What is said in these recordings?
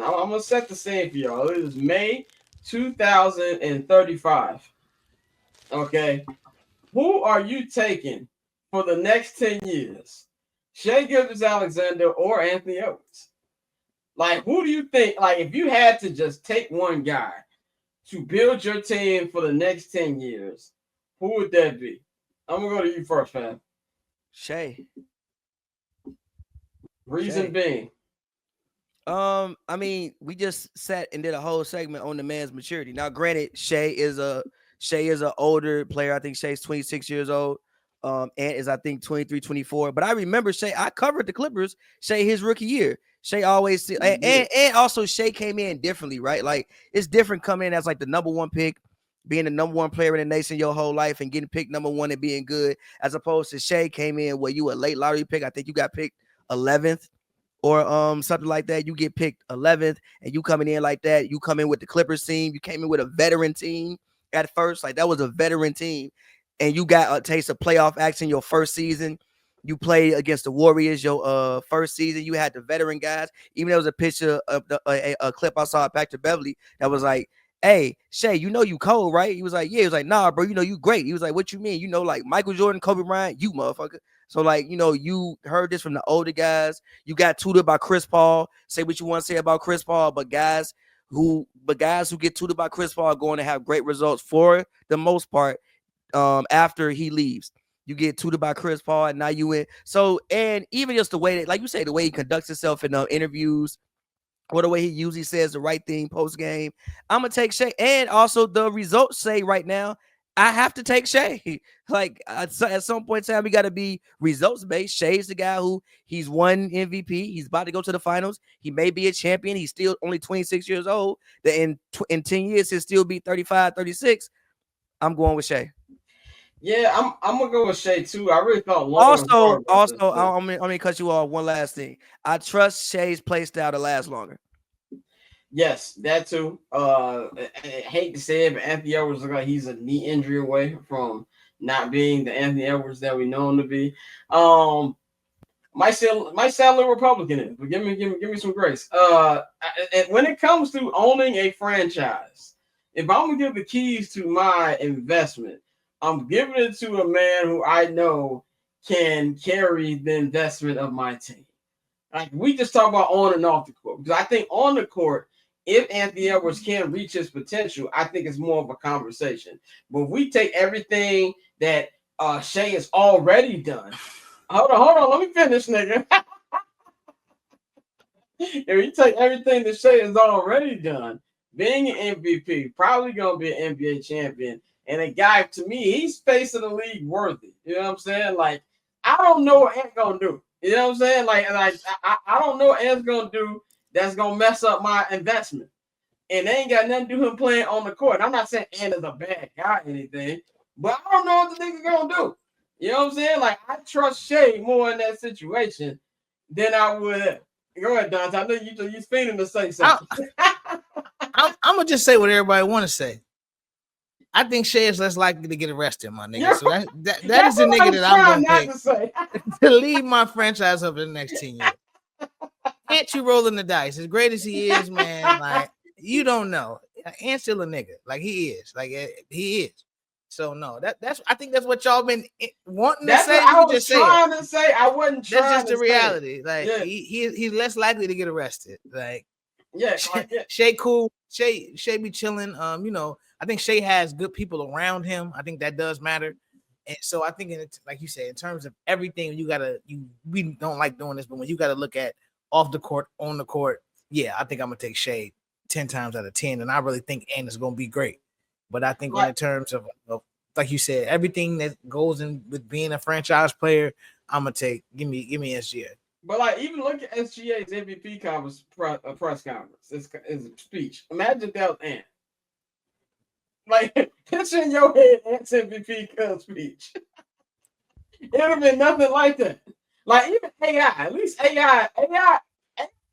I'm gonna set the scene for y'all. It is May 2035. Okay, who are you taking for the next 10 years? Shea Gilgeous-Alexander or Anthony Edwards? Like, who do you think? Like, if you had to just take one guy to build your team for the next 10 years, who would that be? I'm gonna go to you first, man. Shay. Reason Shay. being, I mean, we just sat and did a whole segment on the man's maturity. Now, granted, Shay is a older player. I think Shay's 26 years old. Ant is, I think, 23, 24. But I remember Shay, I covered the Clippers, Shay, his rookie year. Shay always and also Shay came in differently, right? Like, it's different coming in as like the number one pick, being the number one player in the nation your whole life and getting picked number one and being good, as opposed to Shay came in where you a late lottery pick. I think you got picked 11th or something like that. You get picked 11th and you coming in like that. You come in with the Clippers team. You came in with a veteran team at first. Like, that was a veteran team. And you got a taste of playoff action your first season. You played against the Warriors your first season. You had the veteran guys. Even there was a picture of a clip I saw at Back to Beverly that was like, hey, Shay, you know you cold, right? He was like, yeah. He was like, nah, bro, you know you great. He was like, what you mean? You know, like Michael Jordan, Kobe Bryant, you motherfucker. So, like, you know, you heard this from the older guys. You got tutored by Chris Paul. Say what you want to say about Chris Paul, but guys who get tutored by Chris Paul are going to have great results for the most part after he leaves. You get tutored by Chris Paul, and now you in. So, and even just the way that, like you say, the way he conducts himself in interviews, or the way he usually says the right thing post game, I'm gonna take Shay. And also the results say right now, I have to take Shay. Like, at some point in time, we got to be results based. Shay's the guy who he's won MVP. He's about to go to the finals. He may be a champion. He's still only 26 years old. That in 10 years he'll still be 35, 36. I'm going with Shay. yeah, I'm gonna go with Shea too. I really thought long and Also, hard about this. also, I'm gonna cut you off. One last thing. I trust Shay's play style to last longer. Yes, that too. I hate to say it, but Anthony Edwards looks like he's a knee injury away from not being the Anthony Edwards that we know him to be. Might sound a little Republican, but give me some grace. And when it comes to owning a franchise, if I'm gonna give the keys to my investment, I'm giving it to a man who I know can carry the investment of my team. Like, we just talk about on and off the court, because I think on the court, if Anthony Edwards can reach his potential, I think it's more of a conversation. But if we take everything that Shea has already done, hold on, let me finish, nigga. If you take everything that Shea has already done, being an MVP, probably gonna be an NBA champion, and a guy, to me, he's facing the league worthy. You know what I'm saying? Like, I don't know what Ant's gonna do. You know what I'm saying? Like I don't know what Ant's gonna do that's gonna mess up my investment. And they ain't got nothing to do with him playing on the court. I'm not saying Ant is a bad guy or anything, but I don't know what the nigga gonna do. You know what I'm saying? Like, I trust Shea more in that situation than I would. Go ahead, Dante. I know you're feeling to say something. I'm gonna just say what everybody want to say. I think Shea is less likely to get arrested, my nigga. So that is the nigga that I'm gonna pick to lead my franchise over the next 10 years. Can't you rolling the dice? As great as he is, man, like, you don't know. Ant's still a nigga. Like, he is. Like, he is. So no, that's I think that's what y'all been wanting to say. I was trying to say. I wasn't trying. That's just the reality. Like, he's less likely to get arrested. Like, Shea cool. Shea be chilling. You know, I think Shea has good people around him. I think that does matter. And so I think, like you said, in terms of everything, we don't like doing this, but when you got to look at off the court, on the court, yeah, I think I'm gonna take Shea 10 times out of 10, and I really think Ant is gonna be great. But I think in terms of like you said, everything that goes in with being a franchise player, I'm gonna take. Give me SGA. But, like, even look at SGA's MVP press conference, his speech. Imagine that was Ant. Like, picture in your head Ant's MVP speech. It would have been nothing like that. Like, even AI, at least AI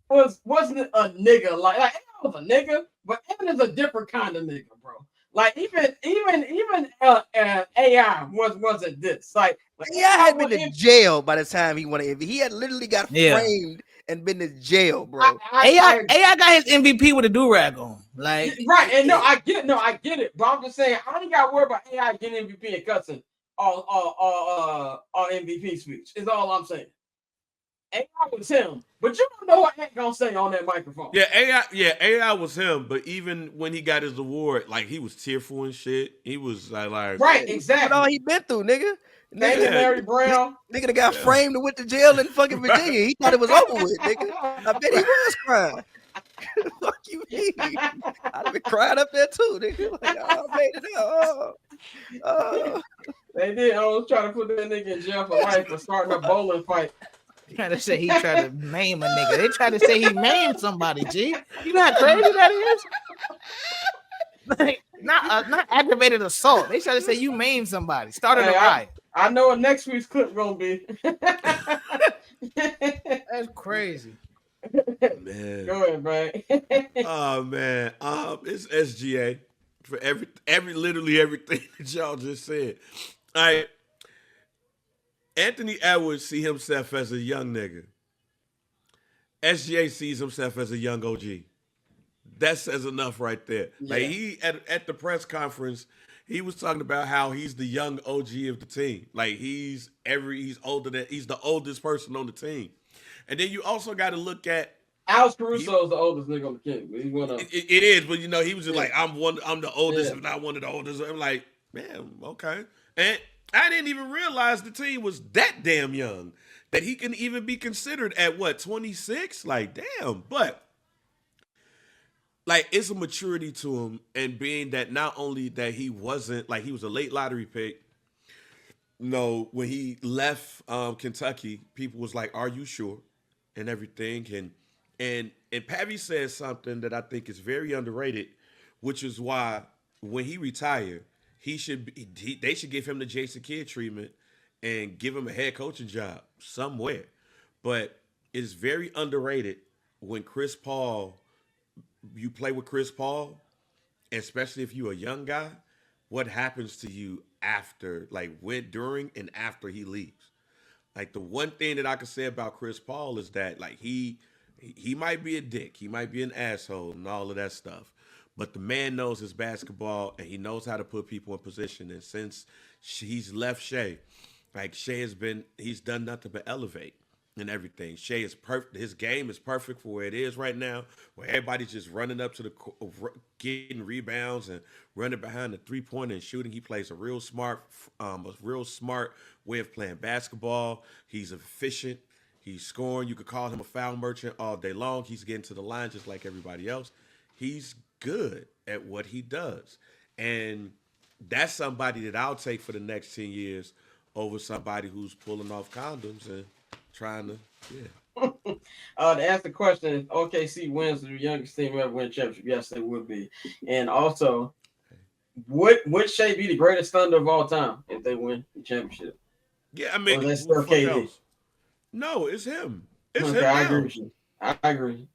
wasn't a nigga. Like AI was a nigga, but Ant is a different kind of nigga, bro. Like, even AI wasn't this. Like AI had been in jail by the time he wanted. He had literally got framed and been to jail, bro. AI got his MVP with a do-rag on. Like right, and I get it. But I'm just saying, I ain't got to worry about AI getting MVP and cussing on MVP speech. Is all I'm saying. AI was him, but you don't know what Ant gonna say on that microphone. AI was him, but even when he got his award, like he was tearful and shit. He was like right, exactly. What all he been through, nigga. Thank you, Mary Brown. Nigga that got framed and went to jail in fucking Virginia. He thought it was over with, nigga. I bet he was crying. Fuck you, mean? I'd have been crying up there too, nigga. Like, I made it out. They did. I was trying to put that nigga in jail for life for starting a bowling fight. Trying to say he tried to maim a nigga. They tried to say he maimed somebody, G. You know how crazy that is? Like, not aggravated assault. They try to say you maimed somebody. Started a riot. I know what next week's clip gonna be. That's crazy. Man. Go ahead, Brian. Oh man. It's SGA for literally everything that y'all just said. All right. Anthony Edwards see himself as a young nigga. SGA sees himself as a young OG. That says enough right there. Yeah. Like he at the press conference, he was talking about how he's the young OG of the team. Like he's the oldest person on the team. And then you also got to look at Alex Caruso is the oldest nigga on the team. He's one of it is, but he was just like I'm the oldest, if not one of the oldest. I'm like, man, okay. And I didn't even realize the team was that damn young that he can even be considered at 26? Like, damn. But like, it's a maturity to him, and being that not only that he wasn't like he was a late lottery pick. No, when he left Kentucky, people was like, "Are you sure?" and everything. And Pavi said something that I think is very underrated, which is why when he retired, they should give him the Jason Kidd treatment and give him a head coaching job somewhere. But it's very underrated when Chris Paul, you play with Chris Paul, especially if you're a young guy, what happens to you after, during and after he leaves. Like, the one thing that I can say about Chris Paul is that, like, he might be a dick, he might be an asshole and all of that stuff, but the man knows his basketball and he knows how to put people in position. And since he's left Shea, like, he's done nothing but elevate and everything. Shea is perfect. His game is perfect for where it is right now, where everybody's just running up to the getting rebounds and running behind the 3-pointer and shooting. He plays a real smart way of playing basketball. He's efficient. He's scoring. You could call him a foul merchant all day long. He's getting to the line just like everybody else. He's good at what he does. And that's somebody that I'll take for the next 10 years over somebody who's pulling off condoms and trying to, to ask the question, if OKC wins the youngest team ever win a championship, yes, they would be. And also, would Shea be the greatest Thunder of all time if they win the championship? Yeah, I mean, that's still KD. No, it's him. It's him. I agree with you. I agree.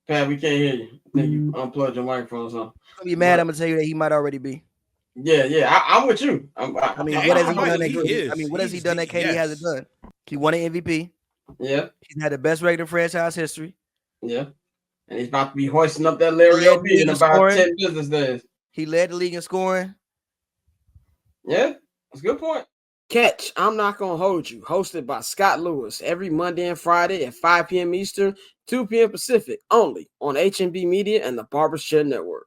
Pat, we can't hear you. I think you unplugged your microphone or something. I'll be mad. I'm gonna tell you that he might already be. Yeah. I'm with you. What has he done? What has he done that KD hasn't done? He won an MVP. Yeah. He's had the best record in franchise history. Yeah. And he's about to be hoisting up that Larry O.B. in about 10 business days. He led the league in scoring. Yeah, that's a good point. Catch I'm Not Gonna Hold You, hosted by Scott Lewis, every Monday and Friday at 5 p.m. Eastern, 2 p.m. Pacific, only on HMB Media and the Barber's Chair Network.